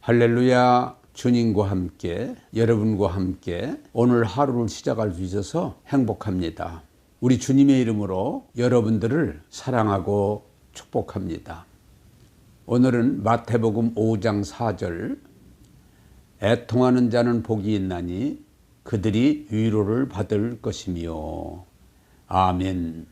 할렐루야. 주님과 함께, 여러분과 함께 오늘 하루를 시작할 수 있어서 행복합니다. 우리 주님의 이름으로 여러분들을 사랑하고 축복합니다. 오늘은 마태복음 5장 4절, 애통하는 자는 복이 있나니 그들이 위로를 받을 것이며. 아멘.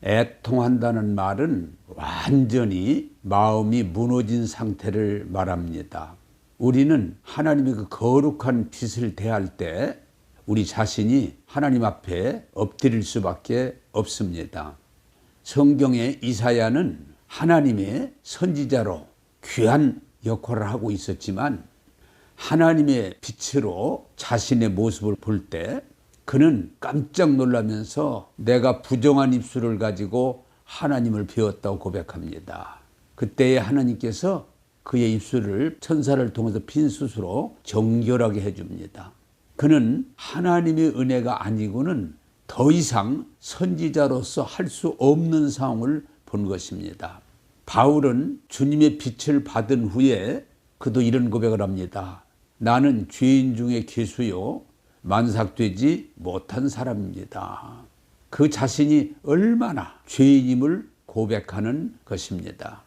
애통한다는 말은 완전히 마음이 무너진 상태를 말합니다. 우리는 하나님의 그 거룩한 빛을 대할 때 우리 자신이 하나님 앞에 엎드릴 수밖에 없습니다. 성경의 이사야는 하나님의 선지자로 귀한 역할을 하고 있었지만 하나님의 빛으로 자신의 모습을 볼 때 그는 깜짝 놀라면서 내가 부정한 입술을 가지고 하나님을 배웠다고 고백합니다. 그때에 하나님께서 그의 입술을 천사를 통해서 빈 숯으로 정결하게 해줍니다. 그는 하나님의 은혜가 아니고는 더 이상 선지자로서 할 수 없는 상황을 본 것입니다. 바울은 주님의 빛을 받은 후에 그도 이런 고백을 합니다. 나는 죄인 중에 괴수요 만삭되지 못한 사람입니다. 그 자신이 얼마나 죄인임을 고백하는 것입니다.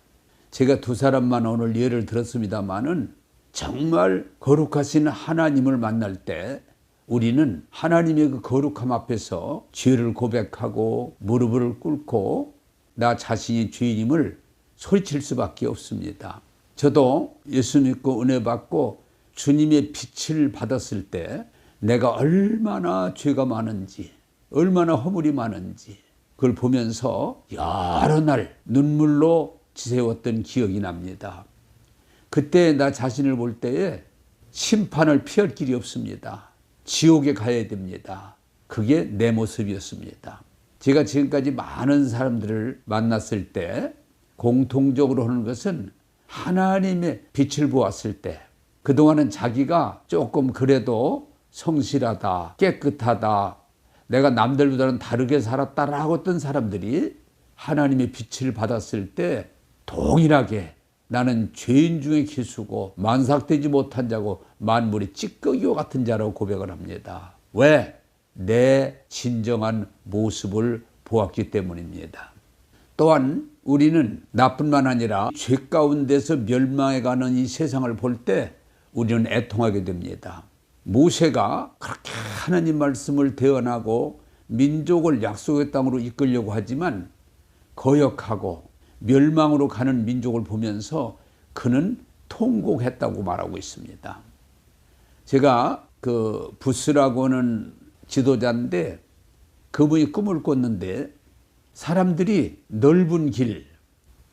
제가 두 사람만 오늘 예를 들었습니다마는 정말 거룩하신 하나님을 만날 때 우리는 하나님의 그 거룩함 앞에서 죄를 고백하고 무릎을 꿇고 나 자신이 죄인임을 소리칠 수밖에 없습니다. 저도 예수 믿고 은혜 받고 주님의 빛을 받았을 때 내가 얼마나 죄가 많은지, 얼마나 허물이 많은지 그걸 보면서 여러 날 눈물로 지새웠던 기억이 납니다. 그때 나 자신을 볼 때에 심판을 피할 길이 없습니다. 지옥에 가야 됩니다. 그게 내 모습이었습니다. 제가 지금까지 많은 사람들을 만났을 때 공통적으로 하는 것은 하나님의 빛을 보았을 때 그동안은 자기가 조금 그래도 성실하다, 깨끗하다, 내가 남들보다는 다르게 살았다라고 했던 사람들이 하나님의 빛을 받았을 때 동일하게 나는 죄인 중에 괴수고 만삭되지 못한 자고 만물의 찌꺼기와 같은 자라고 고백을 합니다. 왜? 내 진정한 모습을 보았기 때문입니다. 또한 우리는 나뿐만 아니라 죄 가운데서 멸망해가는 이 세상을 볼 때 우리는 애통하게 됩니다. 모세가 그렇게 하나님 말씀을 대언하고 민족을 약속의 땅으로 이끌려고 하지만 거역하고 멸망으로 가는 민족을 보면서 그는 통곡했다고 말하고 있습니다. 제가 그 부스라고 하는 지도자인데 그분이 꿈을 꿨는데 사람들이 넓은 길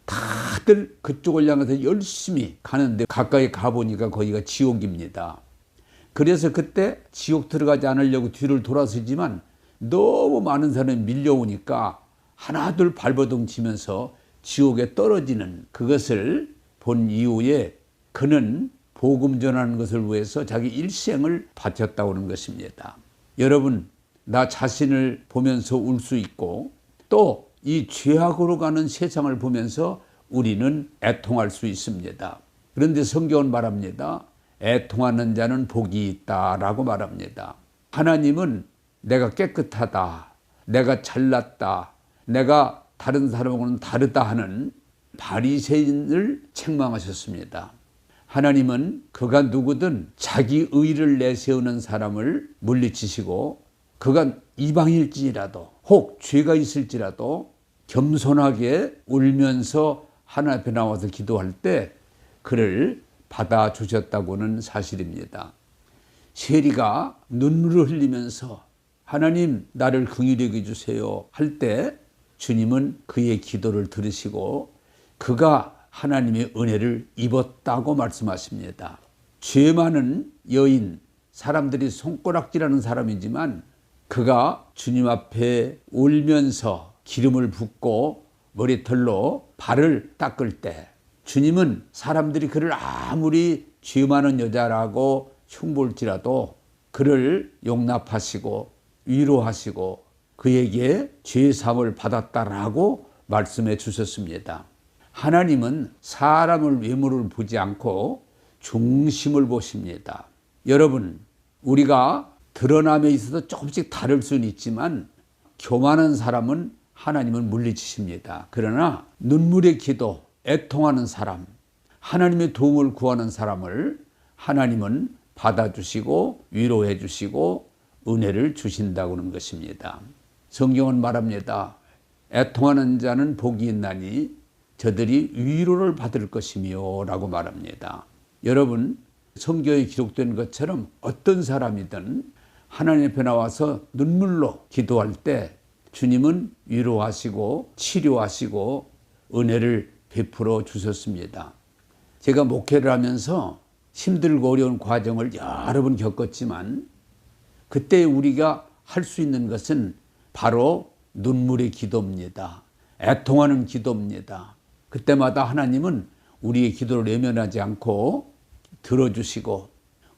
다들 그쪽을 향해서 열심히 가는데 가까이 가보니까 거기가 지옥입니다. 그래서 그때 지옥 들어가지 않으려고 뒤를 돌아서지만 너무 많은 사람이 밀려오니까 하나둘 발버둥 치면서 지옥에 떨어지는 그것을 본 이후에 그는 복음 전하는 것을 위해서 자기 일생을 바쳤다고 하는 것입니다. 여러분, 나 자신을 보면서 울 수 있고 또 이 죄악으로 가는 세상을 보면서 우리는 애통할 수 있습니다. 그런데 성경은 말합니다. 애통하는 자는 복이 있다라고 말합니다. 하나님은 내가 깨끗하다, 내가 잘났다, 내가 다른 사람하고는 다르다 하는 바리새인을 책망하셨습니다. 하나님은 그가 누구든 자기 의를 내세우는 사람을 물리치시고 그가 이방일지라도 혹 죄가 있을지라도 겸손하게 울면서 하나님 앞에 나와서 기도할 때 그를 받아주셨다고는 사실입니다. 세리가 눈물을 흘리면서 하나님 나를 긍휼히 여겨주세요 할 때 주님은 그의 기도를 들으시고 그가 하나님의 은혜를 입었다고 말씀하십니다. 죄 많은 여인, 사람들이 손가락질하는 사람이지만 그가 주님 앞에 울면서 기름을 붓고 머리털로 발을 닦을 때 주님은 사람들이 그를 아무리 죄 많은 여자라고 흉볼지라도 그를 용납하시고 위로하시고 그에게 죄사함을 받았다라고 말씀해 주셨습니다. 하나님은 사람을 외모를 보지 않고 중심을 보십니다. 여러분, 우리가 드러남에 있어서 조금씩 다를 수는 있지만 교만한 사람은 하나님은 물리치십니다. 그러나 눈물의 기도, 애통하는 사람, 하나님의 도움을 구하는 사람을 하나님은 받아주시고 위로해 주시고 은혜를 주신다고 하는 것입니다. 성경은 말합니다. 애통하는 자는 복이 있나니 저들이 위로를 받을 것이며 라고 말합니다. 여러분, 성경에 기록된 것처럼 어떤 사람이든 하나님 앞에 나와서 눈물로 기도할 때 주님은 위로하시고 치료하시고 은혜를 베풀어 주셨습니다. 제가 목회를 하면서 힘들고 어려운 과정을 여러 번 겪었지만 그때 우리가 할 수 있는 것은 바로 눈물의 기도입니다. 애통하는 기도입니다. 그때마다 하나님은 우리의 기도를 외면하지 않고 들어주시고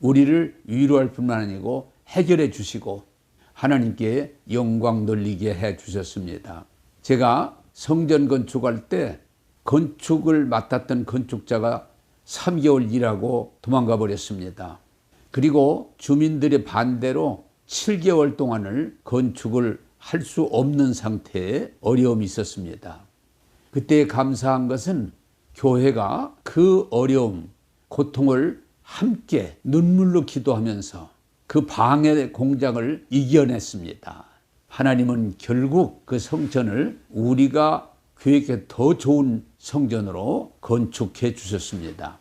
우리를 위로할 뿐만 아니고 해결해 주시고 하나님께 영광 돌리게 해 주셨습니다. 제가 성전 건축할 때 건축을 맡았던 건축자가 3개월 일하고 도망가 버렸습니다. 그리고 주민들의 반대로 7개월 동안을 건축을 할 수 없는 상태에 어려움이 있었습니다. 그때 감사한 것은 교회가 그 어려움, 고통을 함께 눈물로 기도하면서 그 방해 공작을 이겨냈습니다. 하나님은 결국 그 성전을 우리가 교회에 더 좋은 성전으로 건축해 주셨습니다.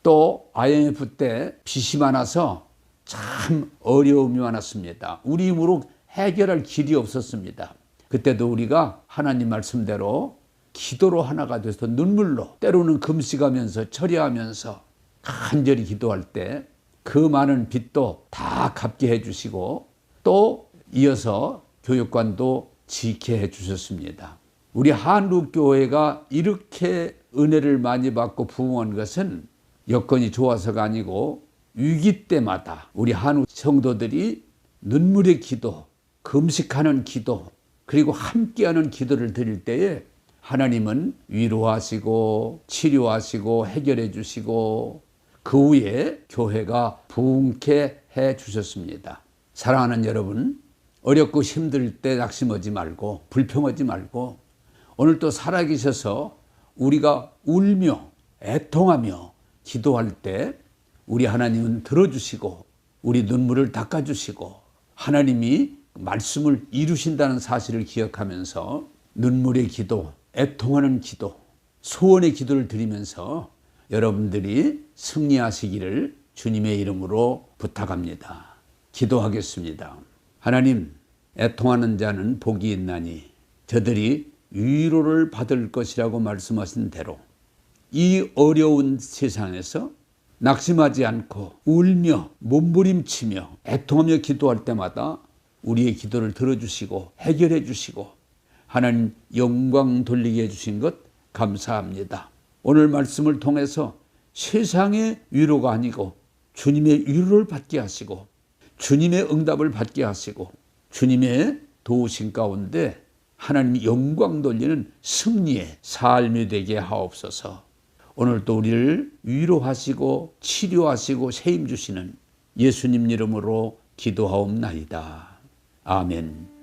또 IMF 때 빚이 많아서 참 어려움이 많았습니다. 우리 힘으로 해결할 길이 없었습니다. 그때도 우리가 하나님 말씀대로 기도로 하나가 돼서 눈물로 때로는 금식하면서 처리하면서 간절히 기도할 때 그 많은 빚도 다 갚게 해주시고 또 이어서 교육관도 지게 해주셨습니다. 우리 한국교회가 이렇게 은혜를 많이 받고 부흥한 것은 여건이 좋아서가 아니고 위기 때마다 우리 한국 성도들이 눈물의 기도, 금식하는 기도, 그리고 함께하는 기도를 드릴 때에 하나님은 위로하시고 치료하시고 해결해 주시고 그 후에 교회가 부흥케 해 주셨습니다. 사랑하는 여러분, 어렵고 힘들 때 낙심하지 말고 불평하지 말고 오늘 또 살아계셔서 우리가 울며 애통하며 기도할 때 우리 하나님은 들어주시고 우리 눈물을 닦아주시고 하나님이 말씀을 이루신다는 사실을 기억하면서 눈물의 기도, 애통하는 기도, 소원의 기도를 드리면서 여러분들이 승리하시기를 주님의 이름으로 부탁합니다. 기도하겠습니다. 하나님, 애통하는 자는 복이 있나니 저들이 위로를 받을 것이라고 말씀하신 대로 이 어려운 세상에서 낙심하지 않고 울며 몸부림치며 애통하며 기도할 때마다 우리의 기도를 들어주시고 해결해 주시고 하나님 영광 돌리게 해주신 것 감사합니다. 오늘 말씀을 통해서 세상의 위로가 아니고 주님의 위로를 받게 하시고 주님의 응답을 받게 하시고 주님의 도우심 가운데 하나님 영광 돌리는 승리의 삶이 되게 하옵소서. 오늘도 우리를 위로하시고 치료하시고 세임 주시는 예수님 이름으로 기도하옵나이다. 아멘.